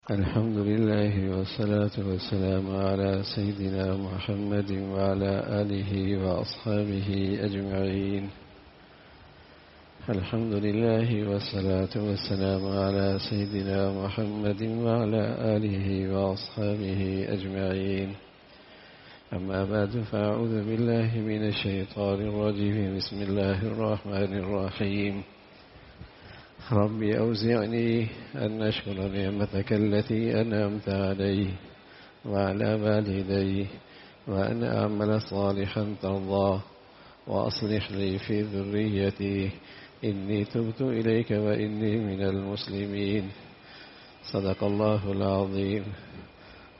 الحمد لله والصلاة والسلام على سيدنا محمد وعلى آله وأصحابه أجمعين. الحمد لله والصلاة والسلام على سيدنا محمد وعلى آله وأصحابه أجمعين. أما بعد فأعوذ بالله من الشيطان الرجيم. بسم الله الرحمن الرحيم. رب أوزعني أن أشكر نعمتك التي أنعمت علي وعلى والدي وأن أعمل صالحا ترضاه وأصلح لي في ذريتي إني تبت إليك وإني من المسلمين. صدق الله العظيم.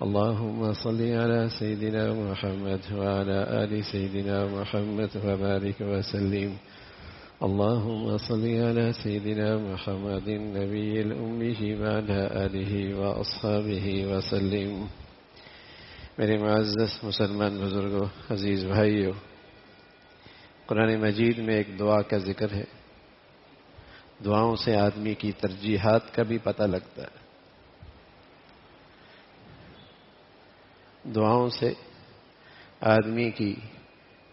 اللهم صل على سيدنا محمد وعلى آل سيدنا محمد وبارك وسلم. اللهم صل على سيدنا محمد النبي الأمي وعلى آله وأصحابه وسلم. میرے معزز مسلمان بزرگوں، عزیز بھائیوں، قرآن مجید میں ایک دعا کا ذکر ہے. دعاؤں سے آدمی کی ترجیحات کا بھی پتہ لگتا ہے. دعاؤں سے آدمی کی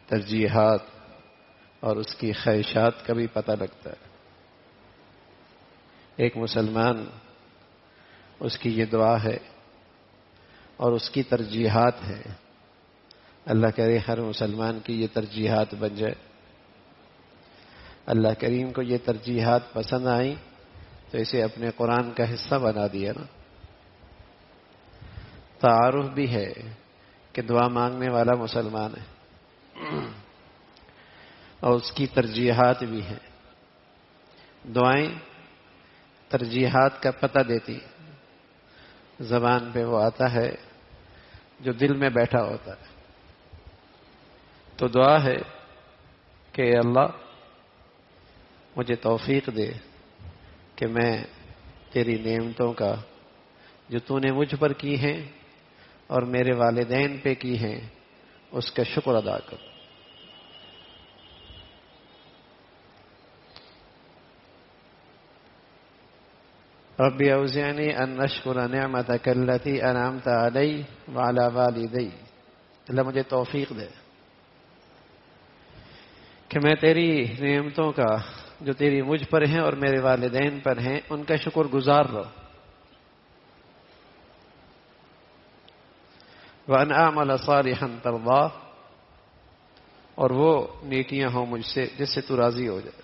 ترجیحات اور اس کی خواہشات کا بھی پتہ لگتا ہے. ایک مسلمان، اس کی یہ دعا ہے اور اس کی ترجیحات ہے. اللہ کرے ہر مسلمان کی یہ ترجیحات بن جائے. اللہ کریم کو یہ ترجیحات پسند آئیں تو اسے اپنے قرآن کا حصہ بنا دیا نا. تعارف بھی ہے کہ دعا مانگنے والا مسلمان ہے اور اس کی ترجیحات بھی ہیں. دعائیں ترجیحات کا پتہ دیتی. زبان پہ وہ آتا ہے جو دل میں بیٹھا ہوتا ہے. تو دعا ہے کہ اے اللہ مجھے توفیق دے کہ میں تیری نعمتوں کا جو تو نے مجھ پر کی ہیں اور میرے والدین پہ کی ہیں اس کا شکر ادا کروں. رب اوزعنی ان اشکر نعمتک التی انعمت علی وعلی والدی. اللہ مجھے توفیق دے کہ میں تیری نعمتوں کا جو تیری مجھ پر ہیں اور میرے والدین پر ہیں ان کا شکر گزار رہو. وان اعمل صالحا ترضاه، اور وہ نیکیاں ہوں مجھ سے جس سے تو راضی ہو جائے.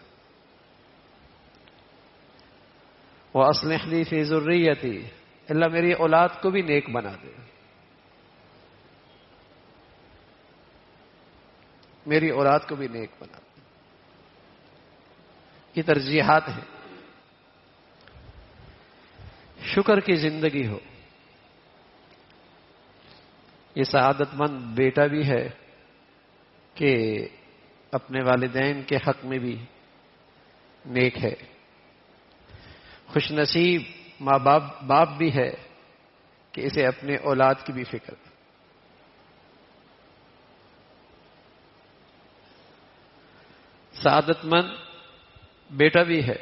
وَأَصْلِحْ لِي فِي ذُرِّيَّتِي، اللہ میری اولاد کو بھی نیک بنا دے. میری اولاد کو بھی نیک بنا دے. یہ ترجیحات ہیں. شکر کی زندگی ہو. یہ سعادت مند بیٹا بھی ہے کہ اپنے والدین کے حق میں بھی نیک ہے. خوش نصیب ماں باپ بھی ہے کہ اسے اپنے اولاد کی بھی فکر. سعادت مند بیٹا بھی ہے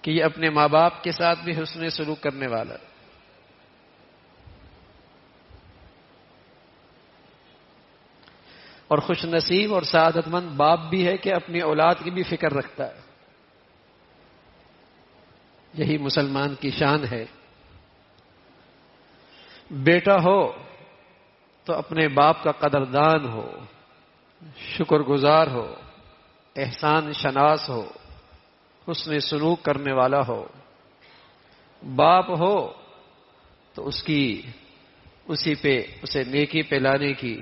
کہ یہ اپنے ماں باپ کے ساتھ بھی حسن سلوک کرنے والا ہے. اور خوش نصیب اور سعادت مند باپ بھی ہے کہ اپنی اولاد کی بھی فکر رکھتا ہے. یہی مسلمان کی شان ہے. بیٹا ہو تو اپنے باپ کا قدردان ہو، شکر گزار ہو، احسان شناس ہو، حسن سلوک کرنے والا ہو. باپ ہو تو اسی پہ اسے نیکی پہ لانے کی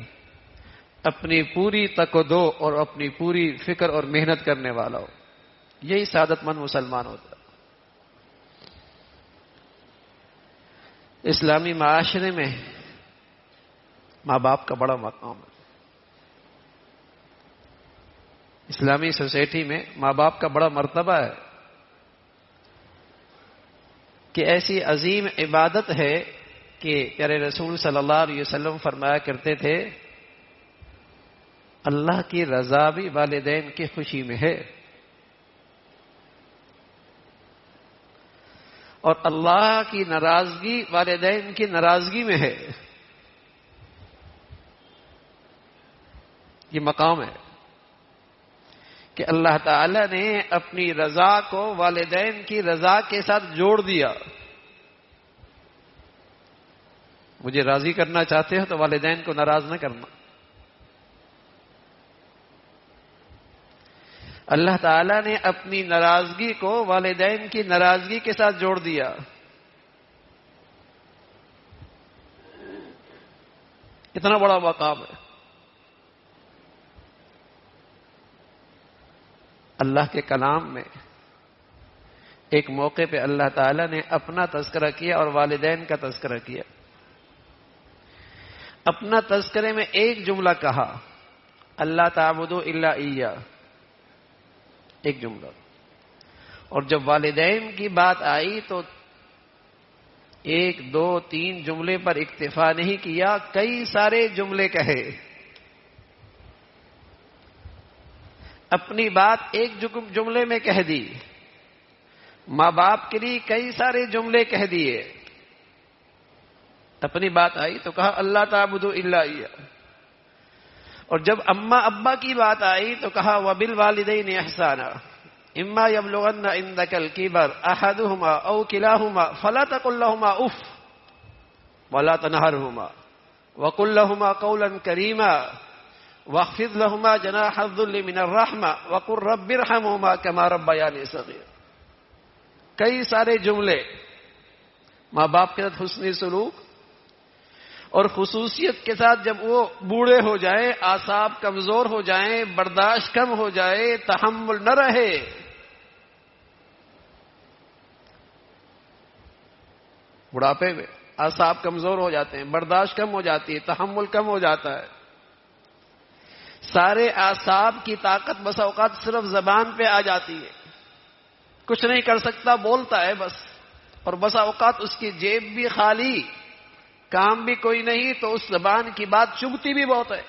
اپنی پوری تقدو اور اپنی پوری فکر اور محنت کرنے والا ہو. یہی سعادت مند مسلمان ہوتا ہے. اسلامی معاشرے میں ماں باپ کا بڑا مقام ہے. اسلامی سوسائٹی میں ماں باپ کا بڑا مرتبہ ہے کہ ایسی عظیم عبادت ہے کہ پیارے رسول صلی اللہ علیہ وسلم فرمایا کرتے تھے اللہ کی رضا بھی والدین کی خوشی میں ہے. اور اللہ کی ناراضگی والدین کی ناراضگی میں ہے. یہ مقام ہے کہ اللہ تعالی نے اپنی رضا کو والدین کی رضا کے ساتھ جوڑ دیا. مجھے راضی کرنا چاہتے ہو تو والدین کو ناراض نہ کرنا. اللہ تعالی نے اپنی ناراضگی کو والدین کی ناراضگی کے ساتھ جوڑ دیا. اتنا بڑا مقام ہے. اللہ کے کلام میں ایک موقع پہ اللہ تعالی نے اپنا تذکرہ کیا اور والدین کا تذکرہ کیا. اپنا تذکرے میں ایک جملہ کہا، اللہ تعبدوا الا ایہ، ایک جملہ. اور جب والدین کی بات آئی تو ایک دو تین جملے پر اکتفا نہیں کیا، کئی سارے جملے کہے. اپنی بات ایک جملے میں کہہ دی، ماں باپ کے لیے کئی سارے جملے کہہ دیے. اپنی بات آئی تو کہا اللہ تعبدوا الا ایہ. اور جب اماں ابا کی بات آئی تو کہا وبالوالدین احسانا اما یبلغن عندک الکبر احدہما او کلاہما فلا تقل لہما اف ولا تنہرہما وقل لہما قولا کریما واخفض لہما جناح الذل من الرحمہ وقل رب ارحمہما کما ربیانی صغیر. کئی سارے جملے ماں باپ کے ساتھ حسن سلوک، اور خصوصیت کے ساتھ جب وہ بوڑھے ہو جائیں، اعصاب کمزور ہو جائیں، برداشت کم ہو جائے، تحمل نہ رہے، بڑھاپے میں اعصاب کمزور ہو جاتے ہیں، برداشت کم ہو جاتی ہے، تحمل کم ہو جاتا ہے. سارے اعصاب کی طاقت بسا اوقات صرف زبان پہ آ جاتی ہے، کچھ نہیں کر سکتا، بولتا ہے بس. اور بسا اوقات اس کی جیب بھی خالی، کام بھی کوئی نہیں، تو اس زبان کی بات چبھتی بھی بہت ہے.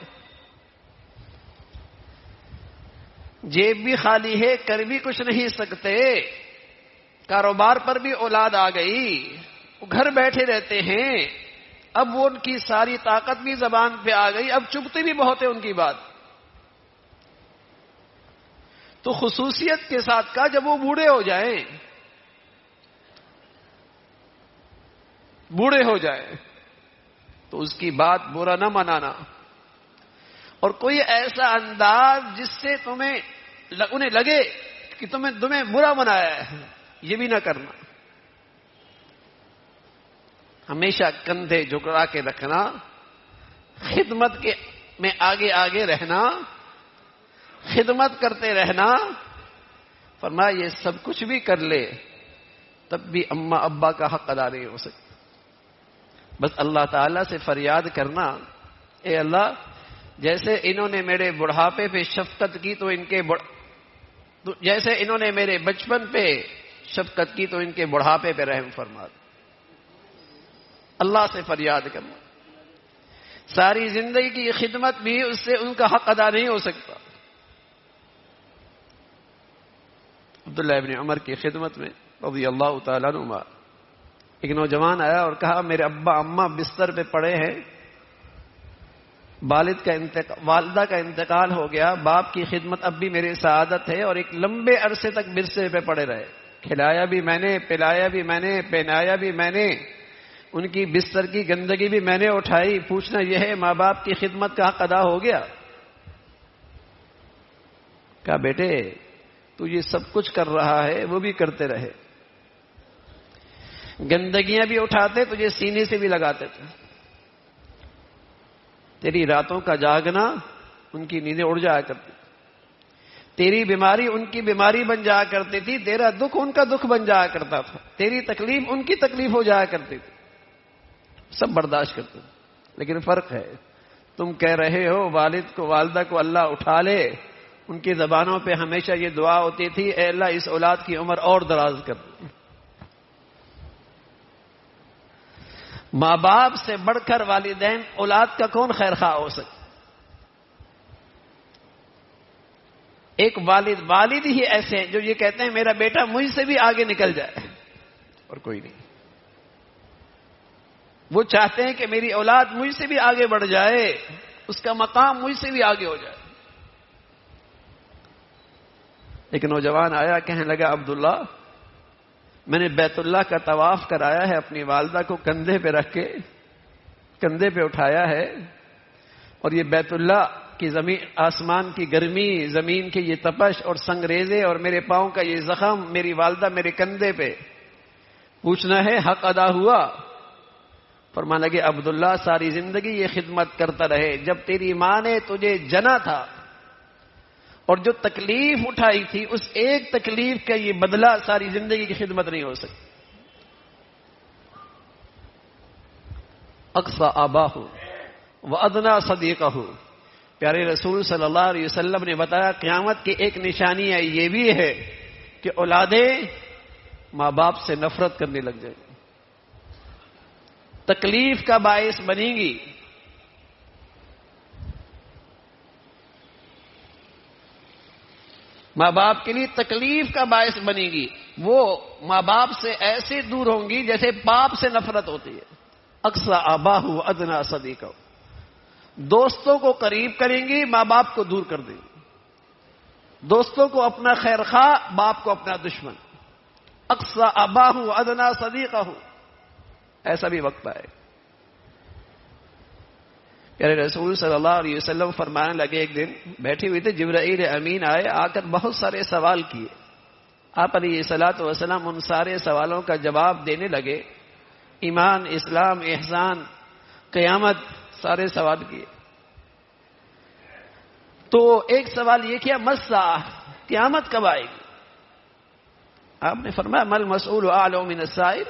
جیب بھی خالی ہے، کر بھی کچھ نہیں سکتے، کاروبار پر بھی اولاد آ گئی، وہ گھر بیٹھے رہتے ہیں، اب وہ ان کی ساری طاقت بھی زبان پہ آ گئی، اب چبھتی بھی بہت ہے ان کی بات. تو خصوصیت کے ساتھ کہا جب وہ بوڑھے ہو جائیں، بوڑھے ہو جائیں تو اس کی بات برا نہ منانا، اور کوئی ایسا انداز جس سے انہیں لگے کہ تمہیں برا منایا ہے، یہ بھی نہ کرنا. ہمیشہ کندھے جھکا کے رکھنا، خدمت میں آگے آگے رہنا، خدمت کرتے رہنا. فرمایا یہ سب کچھ بھی کر لے تب بھی اماں ابا کا حق ادا نہیں ہو سکتا. بس اللہ تعالیٰ سے فریاد کرنا، اے اللہ جیسے انہوں نے میرے بڑھاپے پہ شفقت کی تو جیسے انہوں نے میرے بچپن پہ شفقت کی تو ان کے بڑھاپے پہ رحم فرما. اللہ سے فریاد کرنا. ساری زندگی کی خدمت بھی اس سے ان کا حق ادا نہیں ہو سکتا. عبداللہ ابن عمر کی خدمت میں رضی اللہ تعالیٰ عنہما ایک نوجوان آیا اور کہا میرے ابا اماں بستر پہ پڑے ہیں، والدہ کا انتقال ہو گیا، باپ کی خدمت اب بھی میری سعادت ہے، اور ایک لمبے عرصے تک بستر پہ پڑے رہے، کھلایا بھی میں نے، پلایا بھی میں نے، پہنایا بھی میں نے، ان کی بستر کی گندگی بھی میں نے اٹھائی. پوچھنا یہ ہے ماں باپ کی خدمت کا حق ادا ہو گیا؟ کہا بیٹے تو یہ سب کچھ کر رہا ہے، وہ بھی کرتے رہے، گندگیاں بھی اٹھاتے تجھے سینے سے بھی لگاتے تھے، تیری راتوں کا جاگنا ان کی نیندیں اڑ جایا کرتی، تیری بیماری ان کی بیماری بن جایا کرتی تھی، تیرا دکھ ان کا دکھ بن جایا کرتا تھا، تیری تکلیف ان کی تکلیف ہو جایا کرتی تھی، سب برداشت کرتے تھے. لیکن فرق ہے، تم کہہ رہے ہو والد کو والدہ کو اللہ اٹھا لے، ان کی زبانوں پہ ہمیشہ یہ دعا ہوتی تھی اے اللہ اس اولاد کی عمر اور دراز کر. ماں باپ سے بڑھ کر والدین اولاد کا کون خیر خواہ ہو سکتا؟ ایک والد ہی ایسے ہیں جو یہ کہتے ہیں میرا بیٹا مجھ سے بھی آگے نکل جائے، اور کوئی نہیں. وہ چاہتے ہیں کہ میری اولاد مجھ سے بھی آگے بڑھ جائے، اس کا مقام مجھ سے بھی آگے ہو جائے. ایک نوجوان آیا، کہنے لگا عبداللہ میں نے بیت اللہ کا طواف کرایا ہے، اپنی والدہ کو کندھے پہ رکھ کے کندھے پہ اٹھایا ہے، اور یہ بیت اللہ کی زمین، آسمان کی گرمی، زمین کی یہ تپش اور سنگریزے اور میرے پاؤں کا یہ زخم، میری والدہ میرے کندھے پہ، پوچھنا ہے حق ادا ہوا؟ فرمانے لگے عبداللہ ساری زندگی یہ خدمت کرتا رہے، جب تیری ماں نے تجھے جنا تھا اور جو تکلیف اٹھائی تھی، اس ایک تکلیف کا یہ بدلہ ساری زندگی کی خدمت نہیں ہو سکتی. اقصى آباہ وادنى صدیقہ، پیارے رسول صلی اللہ علیہ وسلم نے بتایا قیامت کی ایک نشانی یہ بھی ہے کہ اولادیں ماں باپ سے نفرت کرنے لگ جائیں گی، تکلیف کا باعث بنیں گی. ماں باپ کے لیے تکلیف کا باعث بنے گی. وہ ماں باپ سے ایسے دور ہوں گی جیسے باپ سے نفرت ہوتی ہے. اقصى آباہ وادنى صدیقہ، دوستوں کو قریب کریں گی، ماں باپ کو دور کر دیں گی. دوستوں کو اپنا خیر خواہ، باپ کو اپنا دشمن. اقصى آباہ وادنى صدیقہ، ایسا بھی وقت آئے. پیارے رسول صلی اللہ علیہ وسلم فرمانے لگے، ایک دن بیٹھے ہوئے تھے، جبرائیل امین آئے، آ کر بہت سارے سوال کیے. آپ علیہ الصلوۃ والسلام ان سارے سوالوں کا جواب دینے لگے. ایمان، اسلام، احسان، قیامت، سارے سوال کیے. تو ایک سوال یہ کیا، مسا، قیامت کب آئے گی؟ آپ نے فرمایا مل مسئول اعلم من السائل،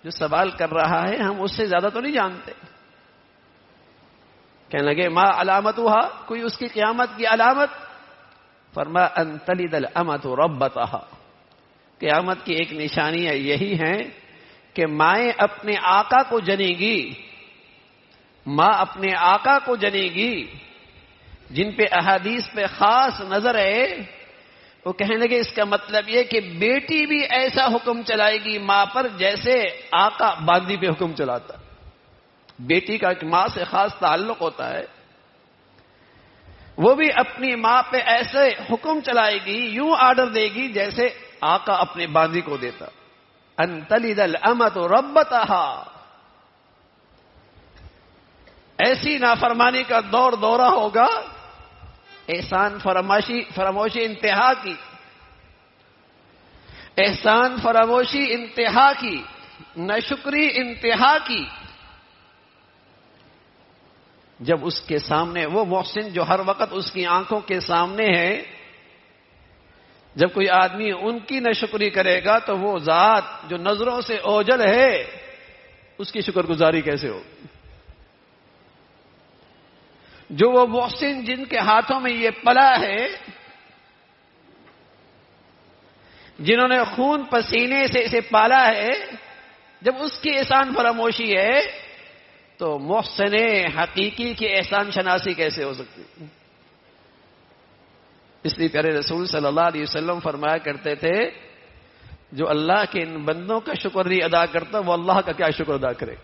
جو سوال کر رہا ہے ہم اس سے زیادہ تو نہیں جانتے. کہنے لگے ما علامتها، کوئی اس کی قیامت کی علامت؟ فرمایا ان تلد الامۃ ربتها، قیامت کی ایک نشانیاں یہی ہیں کہ مائیں اپنے آقا کو جنے گی، ماں اپنے آقا کو جنے گی. جن پہ احادیث پہ خاص نظر ہے وہ کہنے لگے اس کا مطلب یہ کہ بیٹی بھی ایسا حکم چلائے گی ماں پر جیسے آقا باندی پہ حکم چلاتا. بیٹی کا ماں سے خاص تعلق ہوتا ہے، وہ بھی اپنی ماں پہ ایسے حکم چلائے گی، یوں آرڈر دے گی جیسے آقا اپنے باندی کو دیتا. ان تلد الامۃ ربتها، ایسی نافرمانی کا دور دورہ ہوگا، احسان فراموشی انتہا کی، احسان فراموشی انتہا کی، ناشکری انتہا کی. جب اس کے سامنے وہ محسن جو ہر وقت اس کی آنکھوں کے سامنے ہے، جب کوئی آدمی ان کی ناشکری کرے گا تو وہ ذات جو نظروں سے اوجھل ہے اس کی شکر گزاری کیسے ہوگی؟ جو وہ محسن جن کے ہاتھوں میں یہ پلا ہے، جنہوں نے خون پسینے سے اسے پالا ہے، جب اس کی احسان فراموشی ہے تو محسن حقیقی کی احسان شناسی کیسے ہو سکتی؟ اس لیے پیارے رسول صلی اللہ علیہ وسلم فرمایا کرتے تھے جو اللہ کے ان بندوں کا شکر نہیں ادا کرتا وہ اللہ کا کیا شکر ادا کرے؟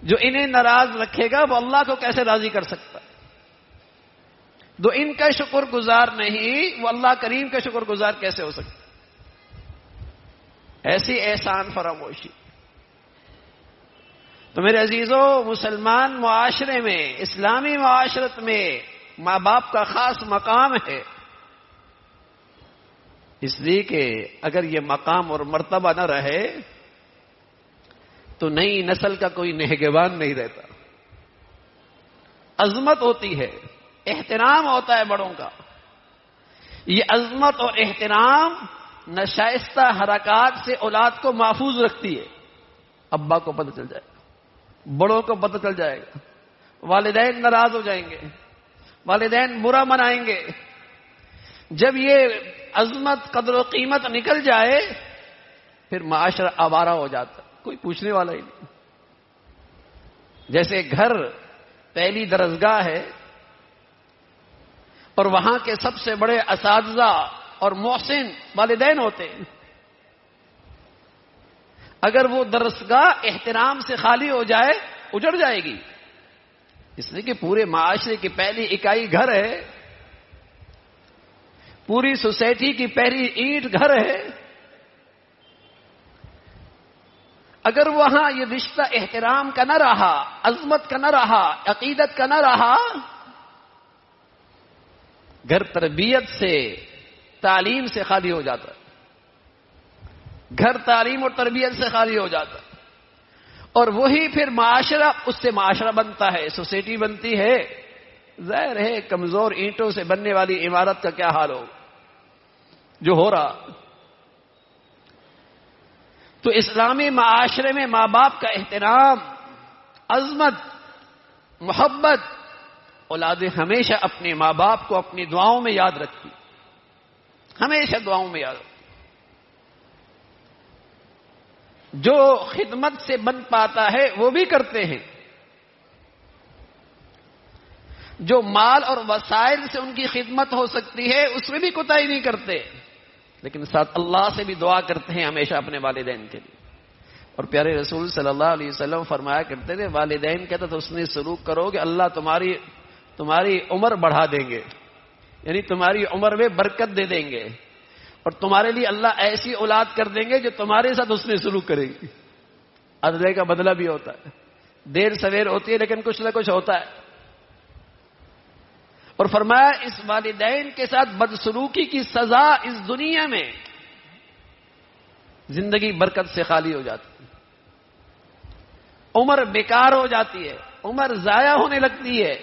جو انہیں ناراض رکھے گا وہ اللہ کو کیسے راضی کر سکتا؟ جو ان کا شکر گزار نہیں وہ اللہ کریم کا شکر گزار کیسے ہو سکتا؟ ایسی احسان فراموشی. تو میرے عزیزوں، مسلمان معاشرے میں، اسلامی معاشرت میں ماں باپ کا خاص مقام ہے، اس لیے کہ اگر یہ مقام اور مرتبہ نہ رہے تو نئی نسل کا کوئی نگہبان نہیں رہتا. عظمت ہوتی ہے، احترام ہوتا ہے بڑوں کا. یہ عظمت اور احترام ناشائستہ حرکات سے اولاد کو محفوظ رکھتی ہے. ابا کو پتہ چل جائے گا، بڑوں کو پتہ چل جائے گا، والدین ناراض ہو جائیں گے، والدین برا منائیں گے. جب یہ عظمت، قدر و قیمت نکل جائے پھر معاشرہ آوارہ ہو جاتا، کوئی پوچھنے والا ہی نہیں. جیسے گھر پہلی درسگاہ ہے اور وہاں کے سب سے بڑے اساتذہ اور محسن والدین ہوتے ہیں. اگر وہ درسگاہ احترام سے خالی ہو جائے اجڑ جائے گی. اس لیے کہ پورے معاشرے کی پہلی اکائی گھر ہے، پوری سوسائٹی کی پہلی اینٹ گھر ہے. اگر وہاں یہ رشتہ احترام کا نہ رہا، عظمت کا نہ رہا، عقیدت کا نہ رہا، گھر تربیت سے تعلیم سے خالی ہو جاتا ہے. گھر تعلیم اور تربیت سے خالی ہو جاتا ہے، اور وہی پھر معاشرہ، اس سے معاشرہ بنتا ہے، سوسائٹی بنتی ہے. ظاہر ہے کمزور اینٹوں سے بننے والی عمارت کا کیا حال ہو جو ہو رہا. تو اسلامی معاشرے میں ماں باپ کا احترام، عظمت، محبت، اولادیں ہمیشہ اپنے ماں باپ کو اپنی دعاؤں میں یاد رکھتی، ہمیشہ دعاؤں میں یاد رکھتی. جو خدمت سے بن پاتا ہے وہ بھی کرتے ہیں، جو مال اور وسائل سے ان کی خدمت ہو سکتی ہے اس میں بھی کوتاہی نہیں کرتے، لیکن ساتھ اللہ سے بھی دعا کرتے ہیں ہمیشہ اپنے والدین کے لیے. اور پیارے رسول صلی اللہ علیہ وسلم فرمایا کرتے تھے والدین کے ساتھ حسن سلوک کرو گے اللہ تمہاری عمر بڑھا دیں گے، یعنی تمہاری عمر میں برکت دے دیں گے، اور تمہارے لیے اللہ ایسی اولاد کر دیں گے جو تمہارے ساتھ حسن سلوک کرے گی. عدلے کا بدلہ بھی ہوتا ہے، دیر سویر ہوتی ہے لیکن کچھ نہ کچھ ہوتا ہے. اور فرمایا اس والدین کے ساتھ بدسلوکی کی سزا اس دنیا میں زندگی برکت سے خالی ہو جاتی ہے، عمر بیکار ہو جاتی ہے، عمر ضائع ہونے لگتی ہے.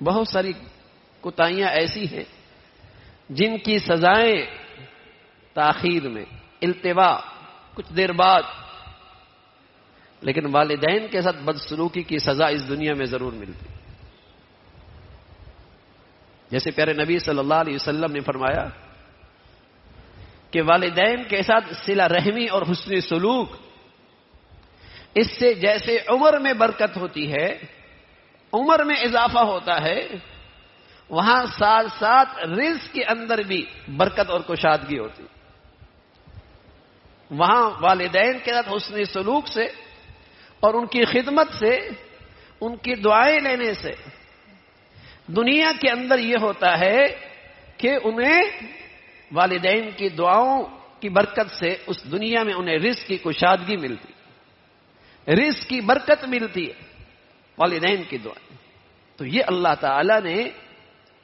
بہت ساری کوتاہیاں ایسی ہیں جن کی سزائیں تاخیر میں، التوا، کچھ دیر بعد، لیکن والدین کے ساتھ بدسلوکی کی سزا اس دنیا میں ضرور ملتی. جیسے پیارے نبی صلی اللہ علیہ وسلم نے فرمایا کہ والدین کے ساتھ صلہ رحمی اور حسن سلوک، اس سے جیسے عمر میں برکت ہوتی ہے، عمر میں اضافہ ہوتا ہے، وہاں ساتھ ساتھ رزق کے اندر بھی برکت اور کشادگی ہوتی. وہاں والدین کے ساتھ حسن سلوک سے اور ان کی خدمت سے، ان کی دعائیں لینے سے دنیا کے اندر یہ ہوتا ہے کہ انہیں والدین کی دعاؤں کی برکت سے اس دنیا میں انہیں رزق کی کشادگی ملتی، رزق کی برکت ملتی ہے والدین کی دعائیں. تو یہ اللہ تعالی نے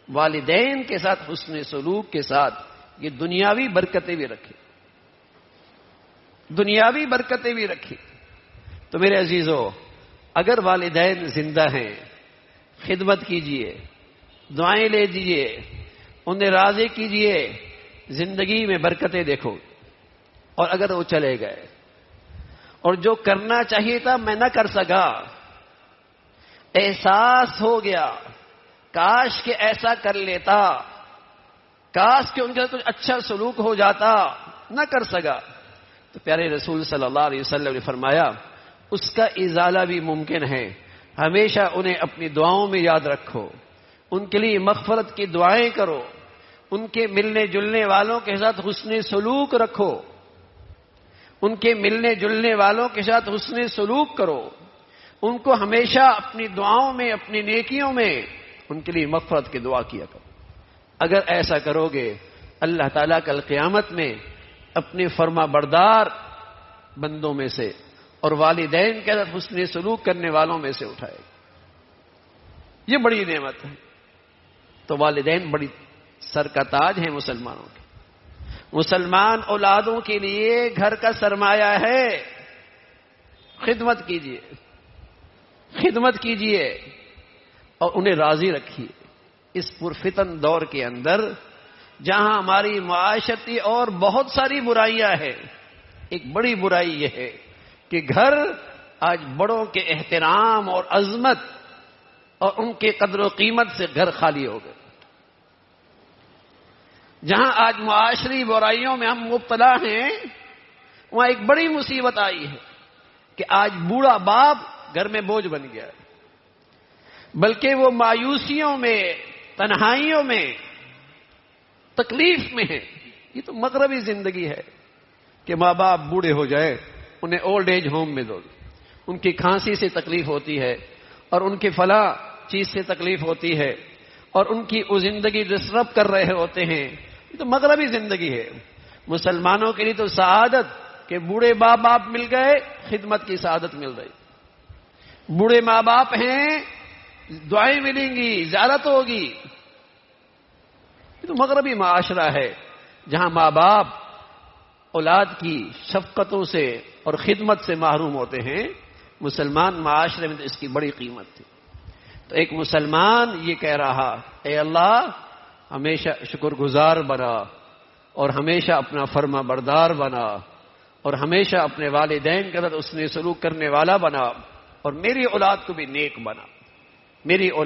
والدین کے ساتھ حسن سلوک کے ساتھ یہ دنیاوی برکتیں بھی رکھی، دنیاوی برکتیں بھی رکھی. تو میرے عزیزو، اگر والدین زندہ ہیں خدمت کیجئے، دعائیں لے دیجئے، انہیں راضی کیجئے، زندگی میں برکتیں دیکھو. اور اگر وہ چلے گئے اور جو کرنا چاہیے تھا میں نہ کر سکا، احساس ہو گیا کاش کہ ایسا کر لیتا، کاش کہ ان کا کچھ اچھا سلوک ہو جاتا، نہ کر سکا، تو پیارے رسول صلی اللہ علیہ وسلم نے فرمایا اس کا ازالہ بھی ممکن ہے. ہمیشہ انہیں اپنی دعاؤں میں یاد رکھو، ان کے لیے مغفرت کی دعائیں کرو، ان کے ملنے جلنے والوں کے ساتھ حسن سلوک رکھو، ان کے ملنے جلنے والوں کے ساتھ حسن سلوک کرو، ان کو ہمیشہ اپنی دعاؤں میں، اپنی نیکیوں میں ان کے لیے مغفرت کی دعا کیا کرو. اگر ایسا کرو گے اللہ تعالیٰ کل قیامت میں اپنے فرما بردار بندوں میں سے اور والدین کے ساتھ حسن سلوک کرنے والوں میں سے اٹھائے گا. یہ بڑی نعمت ہے. تو والدین بڑی سر کا تاج ہیں مسلمانوں کے. مسلمان اولادوں کے لیے گھر کا سرمایہ ہے. خدمت کیجیے، خدمت کیجیے اور انہیں راضی رکھیے. اس پرفتن دور کے اندر جہاں ہماری معاشرتی اور بہت ساری برائیاں ہیں، ایک بڑی برائی یہ ہے کہ گھر آج بڑوں کے احترام اور عظمت اور ان کے قدر و قیمت سے گھر خالی ہو گئے. جہاں آج معاشری برائیوں میں ہم مبتلا ہیں، وہاں ایک بڑی مصیبت آئی ہے کہ آج بوڑھا باپ گھر میں بوجھ بن گیا ہے، بلکہ وہ مایوسیوں میں، تنہائیوں میں تکلیف میں ہیں. یہ تو مغربی زندگی ہے کہ ماں باپ بوڑھے ہو جائے, انہیں اولڈ ایج ہوم میں دو, ان کی کھانسی سے تکلیف ہوتی ہے اور ان کی فلاں چیز سے تکلیف ہوتی ہے اور ان کی وہ زندگی ڈسٹرب کر رہے ہوتے ہیں. یہ تو مغربی زندگی ہے. مسلمانوں کے لیے تو سعادت کہ بوڑھے ماں باپ مل گئے, خدمت کی سعادت مل رہی. بوڑھے ماں باپ ہیں, دعائیں ملیں گی, زیارت ہوگی. یہ تو مغربی معاشرہ ہے جہاں ماں باپ اولاد کی شفقتوں سے اور خدمت سے محروم ہوتے ہیں. مسلمان معاشرے میں تو اس کی بڑی قیمت تھی. تو ایک مسلمان یہ کہہ رہا, اے اللہ ہمیشہ شکر گزار بنا اور ہمیشہ اپنا فرما بردار بنا اور ہمیشہ اپنے والدین کے ساتھ اس نے سلوک کرنے والا بنا اور میری اولاد کو بھی نیک بنا. میری